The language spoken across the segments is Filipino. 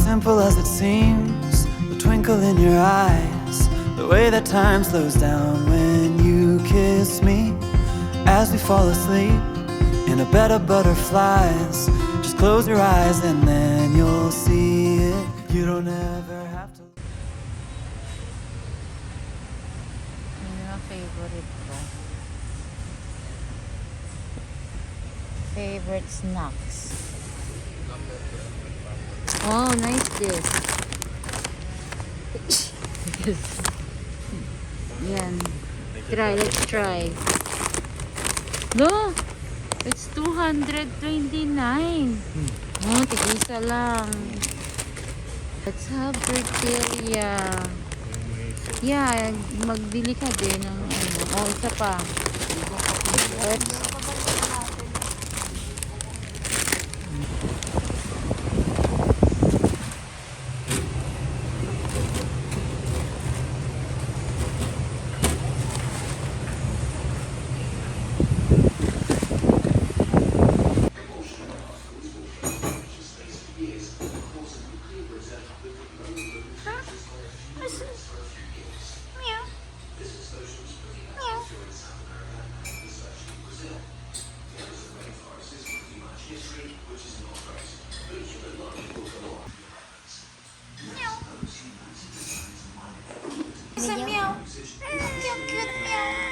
simple as it seems, the twinkle in your eyes, the way that time slows down when you kiss me. As we fall asleep in a bed of butterflies, just close your eyes and then you'll see it. You don't ever have to. Yun yung favorite ko. Favorite snacks. Oh, nice this. Yan. Try, let's try. No! It's 229. Oh, tig-isa lang. Let's have tortilla. Yeah, magbili ka din ng ano. Oh, isa pa. Let's It's a meow. Cute, cute meow.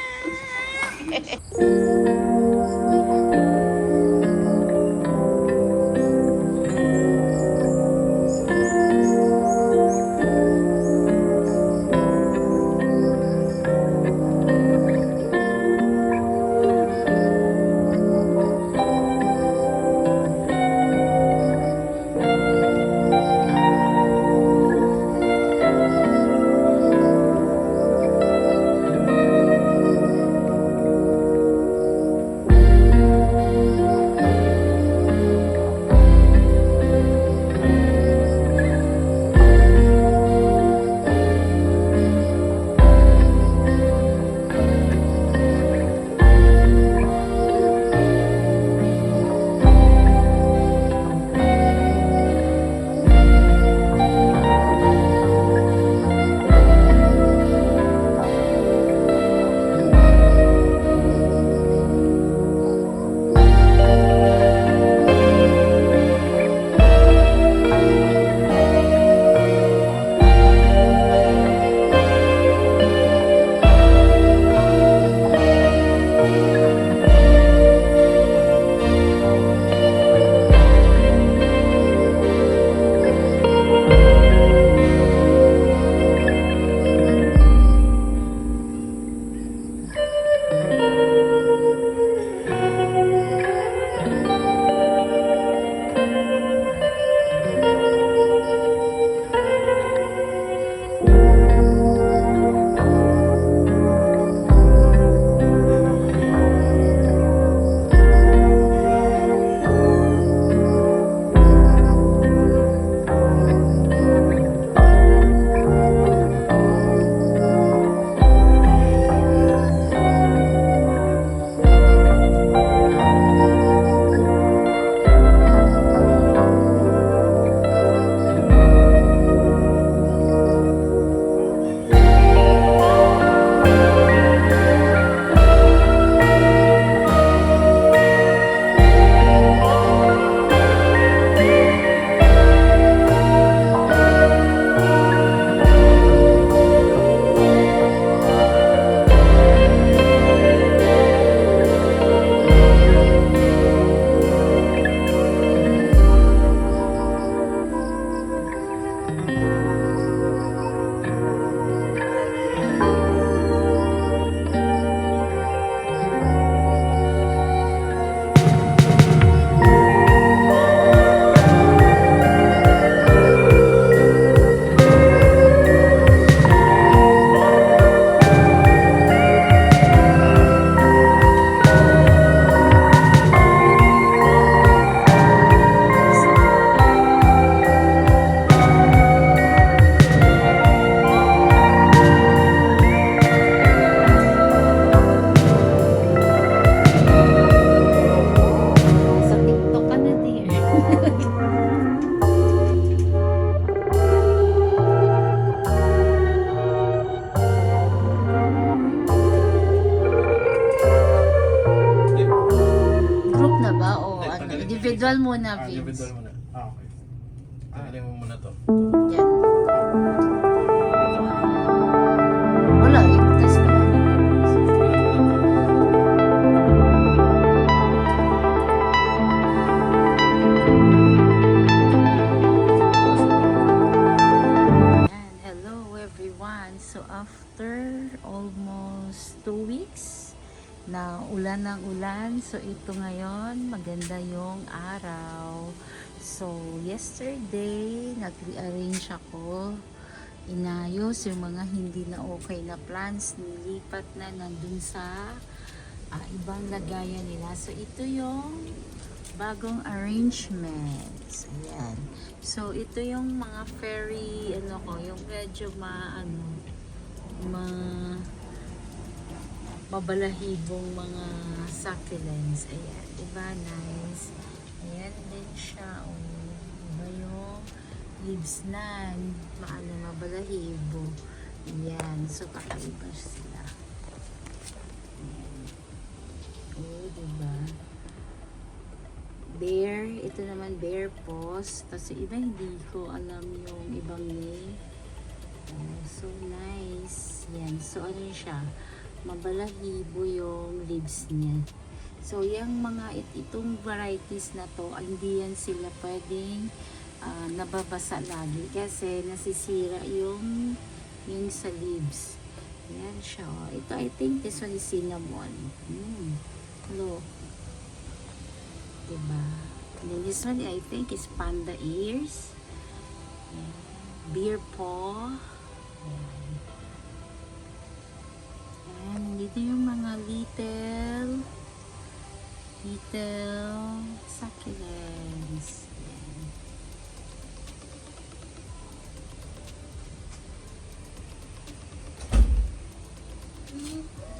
Individual muna, Vince. Individual muna. Okay. Tanggalin mo muna to. Yan. Wala, yung test naman. Yan, hello everyone. So after almost 2 weeks na ulan ng ulan, so ito ngayon maganda yung araw. So yesterday nag-rearrange ako, inayos yung mga hindi na okay na plants, nilipat na nandun sa ibang lagayan nila. So ito yung bagong arrangements. Ayan. So ito yung mga fairy yung medyo mabalahibong mga succulents. Ayan, diba? Nice. Ayan din siya. Diba yung leaves na mabalahibo. Ayan. So kakaiba sila. Ayan. Diba? Bear. Ito naman bear paws. Tapos yung iba hindi ko alam yung ibang name. So nice. Yan. So ano siya? Mabalahibo yung leaves niya. So yung mga itong varieties na to, hindi yan sila pwedeng nababasa lagi kasi nasisira yung sa leaves. Yan siya. Ito I think this one is cinnamon. Look. Diba? And then this one I think is panda ears. Bear paw. And dito yung mga little succulents.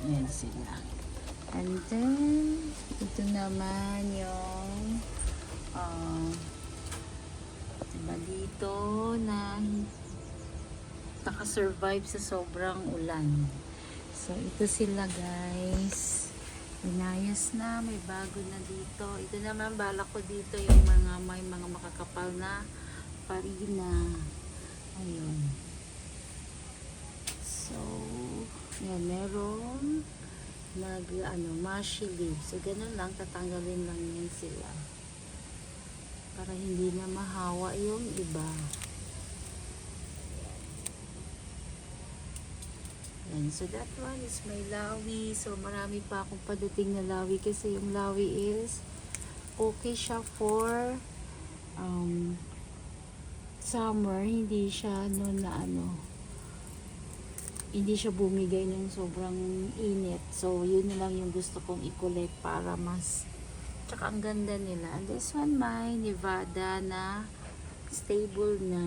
Yan sila. And then ito naman yung diba dito na nakasurvive sa sobrang ulan. So ito sila guys, inayos na, may bago na dito. Ito naman balak ko dito yung may mga makakapal na parina. Ayun. So yan, meron mushy leaves. So ganun lang, tatanggalin lang yan sila para hindi na mahawa yung iba. And so that one is my lawi. So marami pa akong padating na lawi kasi yung lawi is okay siya for summer. Hindi siya hindi siya bumigay ng sobrang init. So yun na lang yung gusto kong i-collect para mas tsaka ang ganda nila. And this one may Nevada na stable na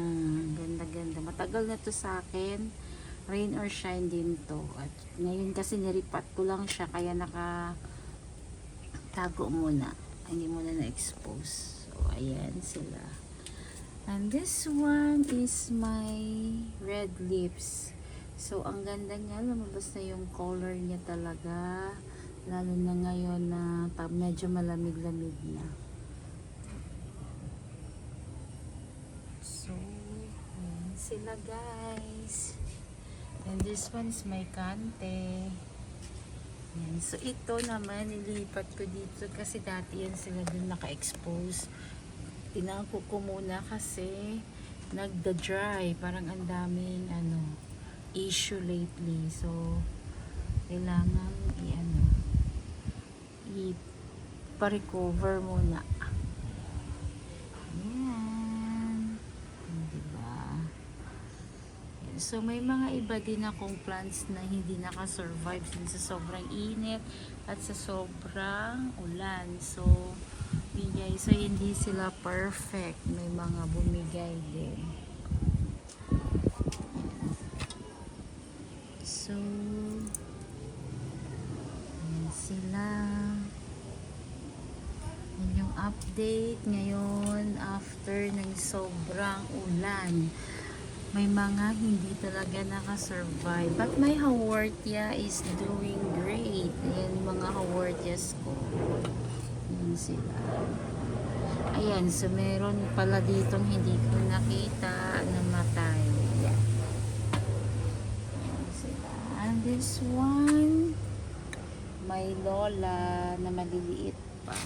ganda-ganda. Matagal na to sa akin. Rain or shine din to. At ngayon kasi niripat ko lang siya kaya nakatago muna. Hindi muna na-expose. So ayan sila. And this one is my red lips. So ang ganda niya, lumabas na yung color niya talaga. Lalo na ngayon na medyo malamig-lamig na. So ayan sila guys. And this one is my kante. Yan. So ito naman nilipat ko dito kasi dati yan sila dun naka-expose. Tinangko ko muna kasi nagda-dry. Parang ang daming issue lately. So kailangan i-recover muna. So may mga iba din akong plants na hindi naka-survive din sa sobrang init at sa sobrang ulan. So hindi sila perfect. May mga bumigay din. So yan sila. Yan yung update ngayon after ng sobrang ulan. May mga hindi talaga naka-survive. But my haworthia is doing great. Ayan mga haworthias ko. Ayan sila. Ayan, so meron pala ditong hindi ko nakita na matay. Ayan. Ayan sila. And this one, may lola na maliliit pa.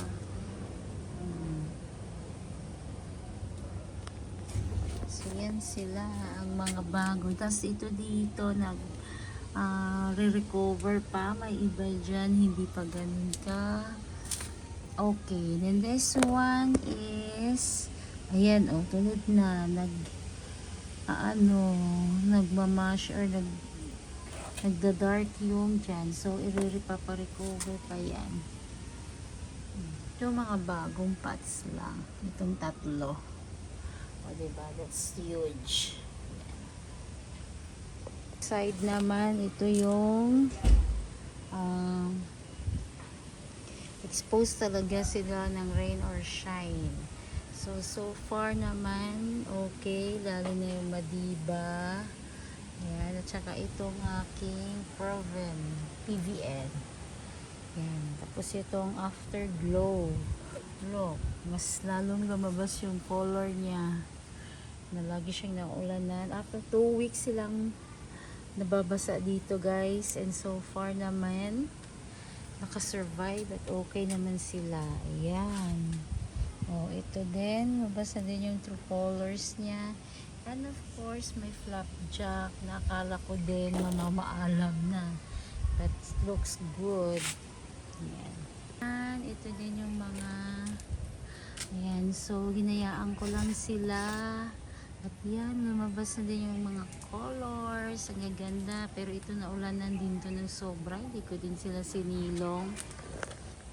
So yan sila ang mga bago. Tapos ito dito nag re-recover pa. May iba dyan, hindi pa ganun ka. Okay, then this one is ayan, oh, tulad na nagmamash or nagda-dark yung dyan. So, i-recover pa yan. Ito mga bagong pots lang. Itong tatlo. O, diba? That's huge. Side naman, ito yung exposed talaga sila ng rain or shine. So far naman, okay. Lalo na yung Madiba. Yan. At saka itong aking Proven PVN. Yan. Tapos itong Afterglow. Look, mas lalong lumabas yung color niya. Na lagi siyang naulanan. After 2 weeks silang nababasa dito, guys. And so far naman, nakasurvive at okay naman sila. Ayan. Oh, ito din. Mabasa din yung true colors niya. And of course, may flapjack. Nakala ko din mamamaalam na. But looks good. Ayan. And ito din yung mga ayan. So, hinayaan ko lang sila. At yan, lumabas na din yung mga colors. Ang gaganda. Pero ito naulanan din to ng sobra. Hindi ko din sila sinilong.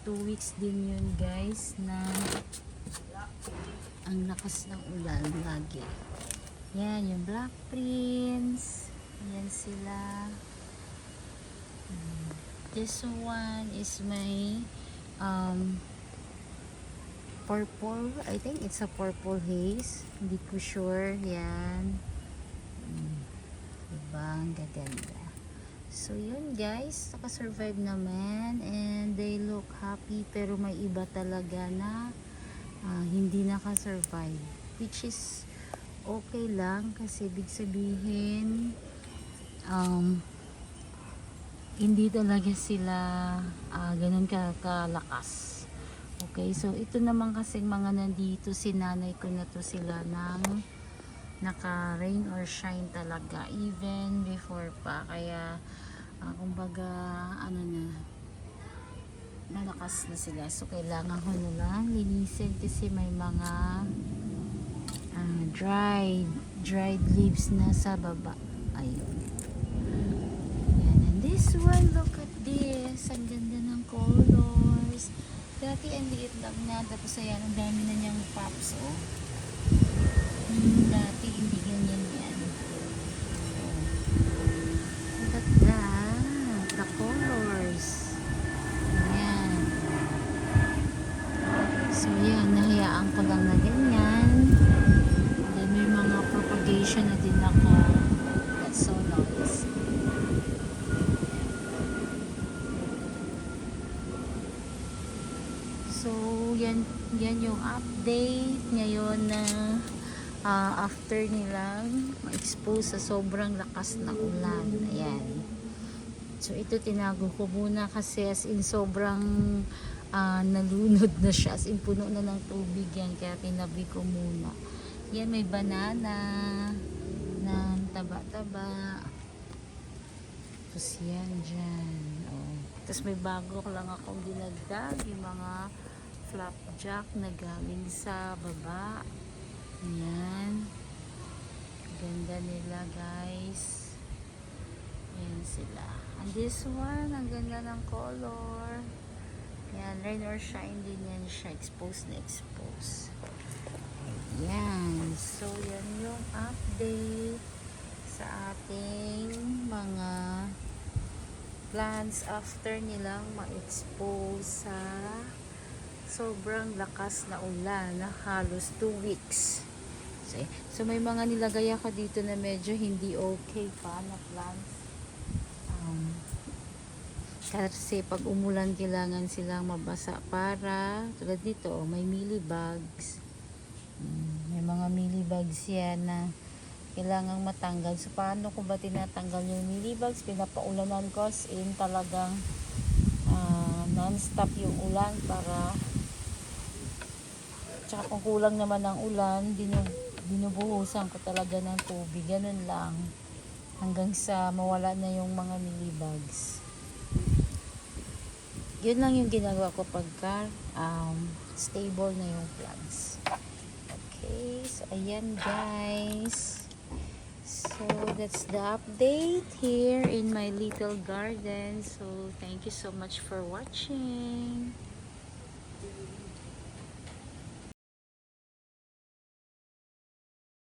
2 weeks din yun, guys, na ang lakas ng ulan lagi. Yan, yung Black Prince. Yan sila. This one is my purple. I think it's a purple haze. Hindi ko sure. Yan. Diba? Ang gaganda. So, yun guys. Nakasurvive naman. And they look happy. Pero may iba talaga na hindi nakasurvive. Which is okay lang. Kasi ibig sabihin hindi talaga sila ganun kalakas. Okay, so ito naman kasing mga nandito, sinanay ko na to sila ng naka rain or shine talaga even before pa, kaya kumbaga malakas na sila. So kailangan ko na lang linisin kasi may mga dried leaves na sa baba. Ayun. Yan. And this one, look at this, ang ganda ng colors. Dati ang liit lang na, tapos ayan, ang dami na niyang pops, oh. Dati hindi ganyan yan. Oh. Look at that, the colors. Ayan. So yan, nahayaan ko lang na ganyan. Then may mga propagation na din ako. That's so nice. So, yan yung update ngayon na after nilang ma-expose sa sobrang lakas ng ulan. Ayan. So, ito tinago ko muna kasi as in sobrang nalunod na siya. As in puno na ng tubig yan. Kaya tinabi ko muna. Yan, may banana na taba-taba. Tapos yan dyan. Oh. Tapos may bago lang akong dinagdag. Yung mga flapjack na galing sa baba. Yan. Ganda nila, guys. Yan sila. And this one, ang ganda ng color. Yan, rain or shine din yan siya. Expose na expose. Yan. So, yan yung update sa ating mga plants after nilang ma-expose sa sobrang lakas na ulan na halos 2 weeks. So may mga nilagay ako dito na medyo hindi okay pa na plants. Kasi pag umulan, kailangan silang mabasa para, tulad nito, may mealybugs. May mga mealybugs yan na kailangang matanggal. So, paano ko ba tinatanggal yung mealybugs? Pinapaulanan ko as in talagang non-stop yung ulan para tsaka kung kulang naman ng ulan, binubuhusan ko talaga ng tubig. Ganun lang. Hanggang sa mawala na yung mga mealybugs. Yun lang yung ginagawa ko pagka stable na yung plants. Okay, so ayan guys. So that's the update here in my little garden. So thank you so much for watching.